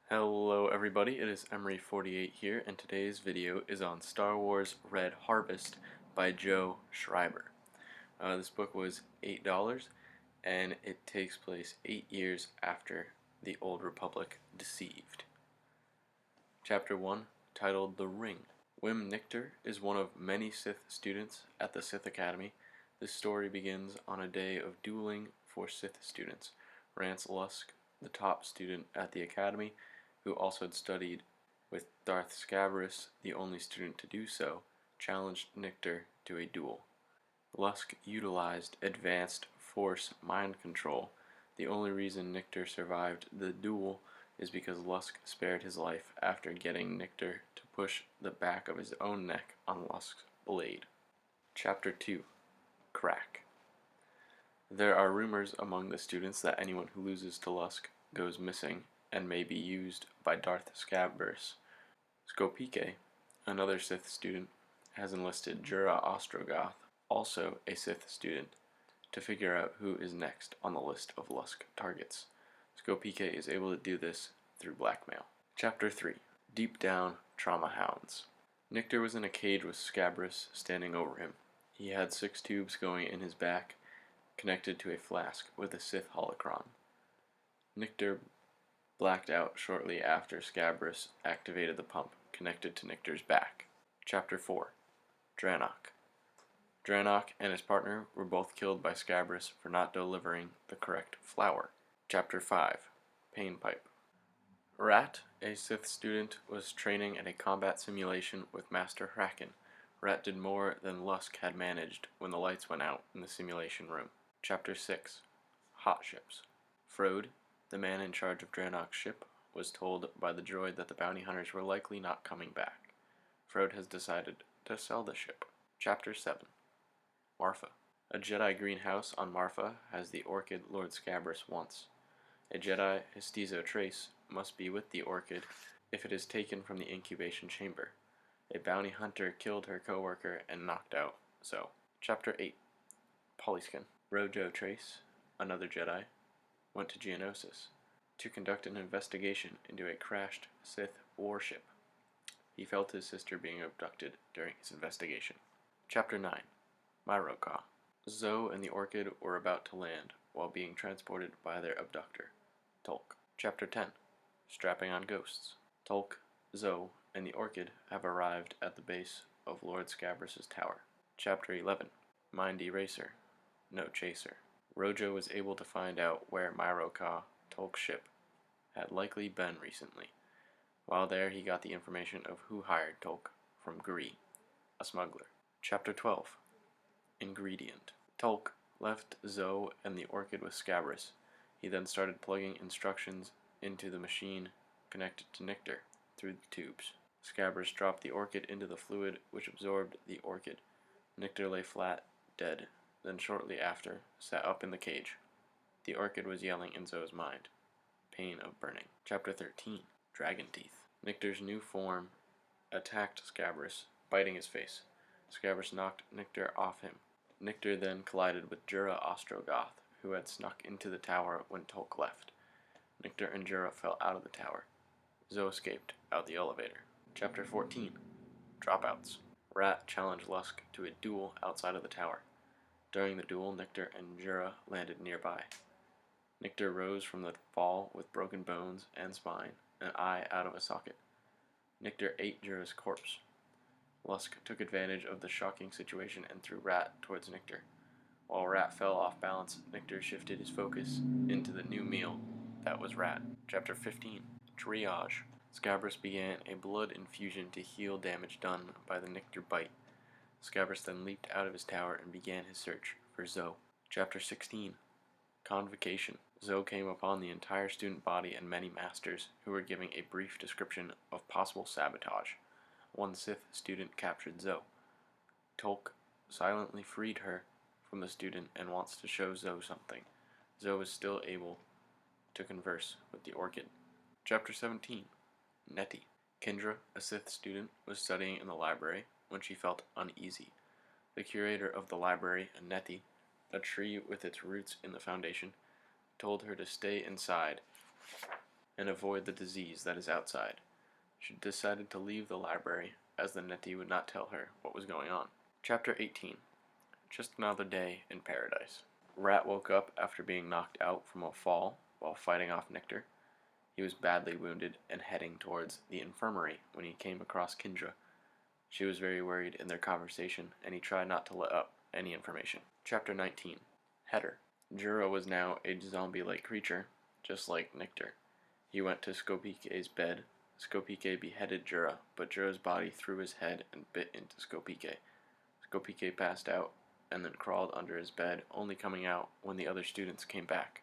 Hello everybody, it is Emery48 here, and today's video is on Star Wars Red Harvest by Joe Schreiber. This book was $8, and it takes place 8 years after the Old Republic deceived. Chapter 1, titled The Ring. Wim Nictor is one of many Sith students at the Sith Academy. This story begins on a day of dueling for Sith students. Rance Lusk, the top student at the Academy, who also had studied with Darth Scabrous, the only student to do so, challenged Nictor to a duel. Lusk utilized advanced Force mind control. The only reason Nictor survived the duel is because Lusk spared his life after getting Nictor to push the back of his own neck on Lusk's blade. Chapter 2, Crack. There are rumors among the students that anyone who loses to Lusk goes missing and may be used by Darth Scabrous. Skopike, another Sith student, has enlisted Jura Ostrogoth, also a Sith student, to figure out who is next on the list of Lusk targets. Skopike is able to do this through blackmail. Chapter 3, Deep Down Trauma Hounds. Nictor was in a cage with Scabrous standing over him. He had 6 tubes going in his back, connected to a flask with a Sith holocron. Nictor blacked out shortly after Scabrous activated the pump connected to Nictor's back. Chapter 4, Dranok. Dranok and his partner were both killed by Scabrous for not delivering the correct flour. Chapter 5, Pain Pipe. Rat, a Sith student, was training at a combat simulation with Master Hraken. Rat did more than Lusk had managed when the lights went out in the simulation room. Chapter 6, Hot Ships. Frode, the man in charge of Dranok's ship, was told by the droid that the bounty hunters were likely not coming back. Frode has decided to sell the ship. Chapter 7, Marfa. A Jedi greenhouse on Marfa has the orchid Lord Scabrous wants. A Jedi Hestizo trace must be with the orchid if it is taken from the incubation chamber. A bounty hunter killed her co-worker and knocked out Zoe. Chapter 8, Polyskin. Rojo Trace, another Jedi, went to Geonosis to conduct an investigation into a crashed Sith warship. He felt his sister being abducted during his investigation. Chapter 9, Myroka. Zoe and the orchid were about to land while being transported by their abductor, Tolk. Chapter 10, Strapping on Ghosts. Tolk, Zoe, and the orchid have arrived at the base of Lord Scabrous' tower. Chapter 11, Mind Eraser, No Chaser. Rojo was able to find out where Myroka, Tolk's ship, had likely been recently. While there, he got the information of who hired Tolk from Gree, a smuggler. Chapter 12, Ingredient. Tolk left Zoe and the orchid with Scabrous. He then started plugging instructions into the machine connected to Nictor through the tubes. Scabrous dropped the orchid into the fluid, which absorbed the orchid. Nictor lay flat, dead, then shortly after sat up in the cage. The orchid was yelling in Zoe's mind. Pain of burning. Chapter 13, Dragon Teeth. Nictor's new form attacked Scabrous, biting his face. Scabrous knocked Nictor off him. Nictor then collided with Jura Ostrogoth, who had snuck into the tower when Tolk left. Nictor and Jura fell out of the tower. Zoe escaped out the elevator. Chapter 14, Dropouts. Rat challenged Lusk to a duel outside of the tower. During the duel, Nictor and Jura landed nearby. Nictor rose from the fall with broken bones and spine, an eye out of a socket. Nictor ate Jura's corpse. Lusk took advantage of the shocking situation and threw Rat towards Nictor. While Rat fell off balance, Nictor shifted his focus into the new meal that was Rat. Chapter 15, Triage. Scabrous began a blood infusion to heal damage done by the Nictor bite. Scabrous then leaped out of his tower and began his search for Zoe. Chapter 16, Convocation. Zoe came upon the entire student body and many masters who were giving a brief description of possible sabotage. One Sith student captured Zoe. Tolk silently freed her from the student and wants to show Zoe something. Zoe is still able to converse with the orchid. Chapter 17, Nettie. Kendra, a Sith student, was studying in the library when she felt uneasy. The curator of the library, Nettie, a tree with its roots in the foundation, told her to stay inside and avoid the disease that is outside. She decided to leave the library, as the Neti would not tell her what was going on. Chapter 18. Just another day in paradise. Rat woke up after being knocked out from a fall while fighting off Nictor. He was badly wounded and heading towards the infirmary when he came across Kindra. She was very worried in their conversation, and he tried not to let up any information. Chapter 19. Header. Jura was now a zombie-like creature, just like Nictor. He went to Skopike's bed. Skopike beheaded Jura, but Jura's body threw his head and bit into Skopike. Skopike passed out and then crawled under his bed, only coming out when the other students came back.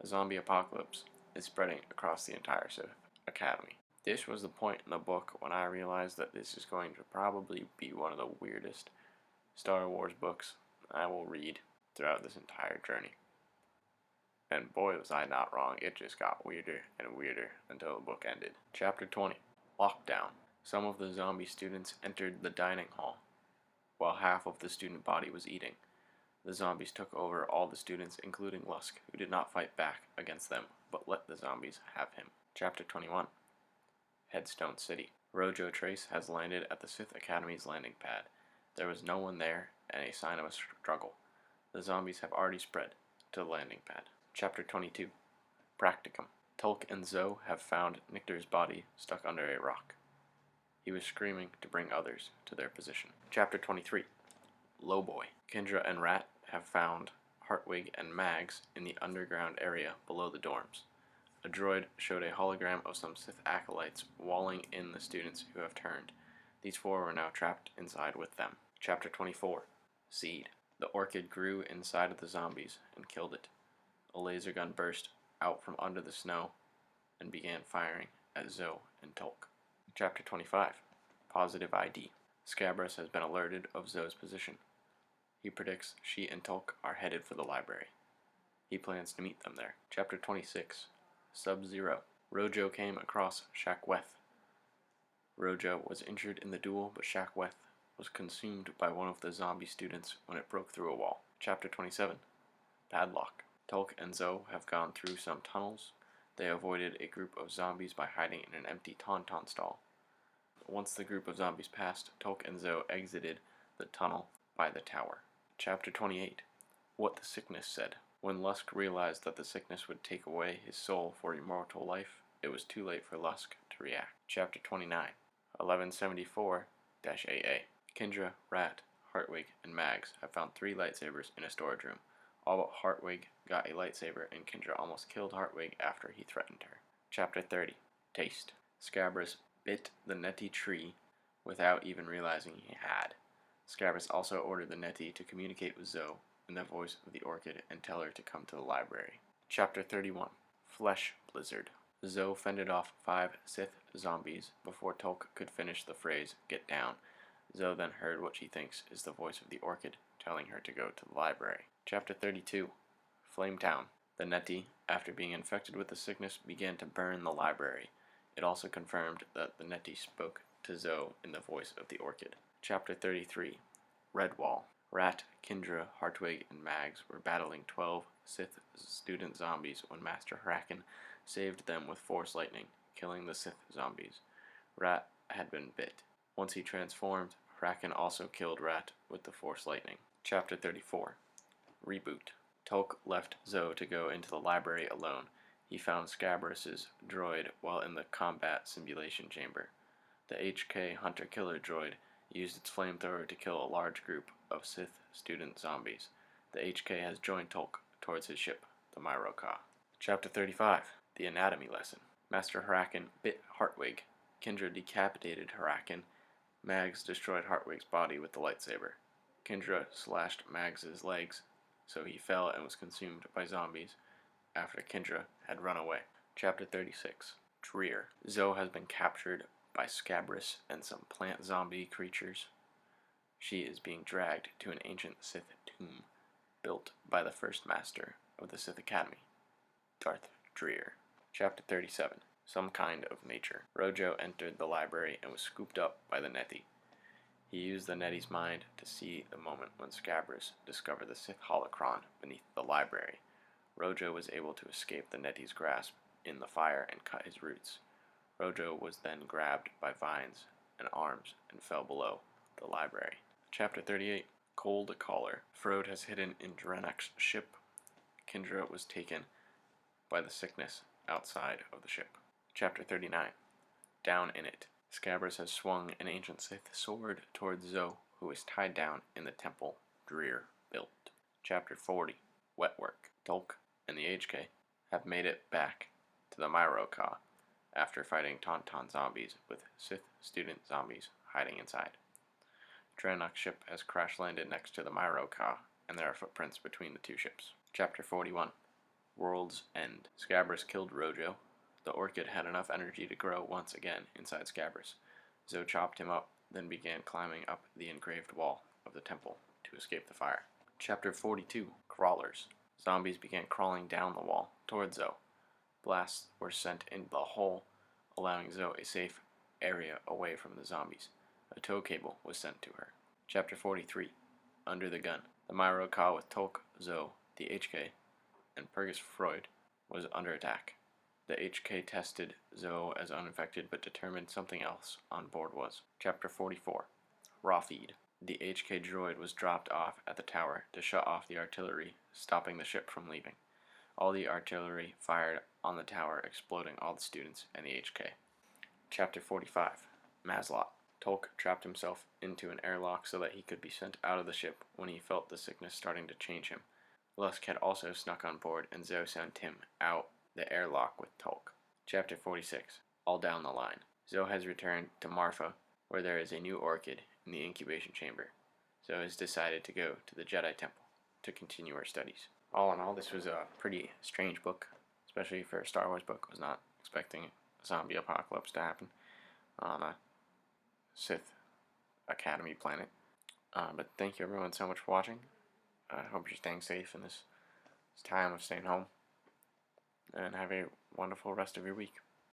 A zombie apocalypse is spreading across the entire Sith Academy. This was the point in the book when I realized that this is going to probably be one of the weirdest Star Wars books I will read throughout this entire journey. And boy was I not wrong, it just got weirder and weirder until the book ended. Chapter 20. Lockdown. Some of the zombie students entered the dining hall, while half of the student body was eating. The zombies took over all the students, including Lusk, who did not fight back against them, but let the zombies have him. Chapter 21. Headstone City. Rojo Trace has landed at the Sith Academy's landing pad. There was no one there, and a sign of a struggle. The zombies have already spread to the landing pad. Chapter 22. Practicum. Tulk and Zoe have found Nictor's body stuck under a rock. He was screaming to bring others to their position. Chapter 23. Lowboy. Kindra and Rat have found Hartwig and Mags in the underground area below the dorms. A droid showed a hologram of some Sith acolytes walling in the students who have turned. These four were now trapped inside with them. Chapter 24. Seed. The orchid grew inside of the zombies and killed it. A laser gun burst out from under the snow and began firing at Zoe and Tulk. Chapter 25. Positive ID. Scabrous has been alerted of Zoe's position. He predicts she and Tulk are headed for the library. He plans to meet them there. Chapter 26. Sub-Zero. Rojo came across Shakweth. Rojo was injured in the duel, but Shakweth was consumed by one of the zombie students when it broke through a wall. Chapter 27. Padlock. Tulk and Zoe have gone through some tunnels. They avoided a group of zombies by hiding in an empty Tauntaun stall. Once the group of zombies passed, Tulk and Zoe exited the tunnel by the tower. Chapter 28. What the Sickness Said. When Lusk realized that the sickness would take away his soul for immortal life, it was too late for Lusk to react. Chapter 29. 1174-AA. Kindra, Rat, Hartwig, and Mags have found 3 lightsabers in a storage room. All but Hartwig got a lightsaber, and Kindra almost killed Hartwig after he threatened her. Chapter 30. Taste. Scabrous bit the Neti tree without even realizing he had. Scabrous also ordered the Neti to communicate with Zoe in the voice of the orchid and tell her to come to the library. Chapter 31. Flesh Blizzard. Zoe fended off 5 Sith zombies before Tulk could finish the phrase, "Get down." Zoe then heard what she thinks is the voice of the orchid telling her to go to the library. Chapter 32. Flametown. The Neti, after being infected with the sickness, began to burn the library. It also confirmed that the Neti spoke to Zoe in the voice of the orchid. Chapter 33. Redwall. Rat, Kindra, Hartwig, and Mags were battling 12 Sith student zombies when Master Hraken saved them with Force Lightning, killing the Sith zombies. Rat had been bit. Once he transformed, Hraken also killed Rat with the Force Lightning. Chapter 34. Reboot. Tulk left Zoe to go into the library alone. He found Scabrous's droid while in the combat simulation chamber. The HK Hunter-Killer droid used its flamethrower to kill a large group of Sith student zombies. The HK has joined Tulk towards his ship, the Myroka. Chapter 35. The Anatomy Lesson. Master Hraken bit Hartwig. Kindra decapitated Hraken. Mags destroyed Hartwig's body with the lightsaber. Kindra slashed Mags's legs, so he fell and was consumed by zombies after Kindra had run away. Chapter 36. Dreer. Zoe has been captured by Scabrous and some plant zombie creatures. She is being dragged to an ancient Sith tomb built by the first master of the Sith Academy, Darth Dreer. Chapter 37. Some kind of nature. Rojo entered the library and was scooped up by the Neti. He used the Neti's mind to see the moment when Scabrous discovered the Sith holocron beneath the library. Rojo was able to escape the Neti's grasp in the fire and cut his roots. Rojo was then grabbed by vines and arms and fell below the library. Chapter 38. Cold Caller. Frode has hidden in Drenek's ship. Kindra was taken by the sickness outside of the ship. Chapter 39. Down in it. Scabrous has swung an ancient Sith sword towards Zoe, who is tied down in the temple Dreer built. Chapter 40. Wet Work. Tolk and the HK have made it back to the Myro-Ka after fighting Tauntaun zombies with Sith student zombies hiding inside. Drenek's ship has crash-landed next to the Myro-Ka, and there are footprints between the two ships. Chapter 41. World's End. Scabrous killed Rojo. The orchid had enough energy to grow once again inside Scabrous. Zoe chopped him up, then began climbing up the engraved wall of the temple to escape the fire. Chapter 42. Crawlers. Zombies began crawling down the wall towards Zoe. Blasts were sent into the hole, allowing Zoe a safe area away from the zombies. A tow cable was sent to her. Chapter 43. Under the Gun. The Myro-Ka with Tolk, Zoe, the HK, and Purgus Freud was under attack. The HK tested Zoe as uninfected but determined something else on board was. Chapter 44. Raw Feed. The HK droid was dropped off at the tower to shut off the artillery, stopping the ship from leaving. All the artillery fired on the tower, exploding all the students and the HK. Chapter 45. Maslot. Tolk trapped himself into an airlock so that he could be sent out of the ship when he felt the sickness starting to change him. Lusk had also snuck on board, and Zoe sent him out the airlock with Tolk. Chapter 46. All Down the Line. Zoe has returned to Marfa, where there is a new orchid in the incubation chamber. Zoe has decided to go to the Jedi Temple to continue her studies. All in all, this was a pretty strange book, especially for a Star Wars book. I was not expecting a zombie apocalypse to happen on a Sith Academy planet. But thank you everyone so much for watching. I hope you're staying safe in this time of staying home. And have a wonderful rest of your week.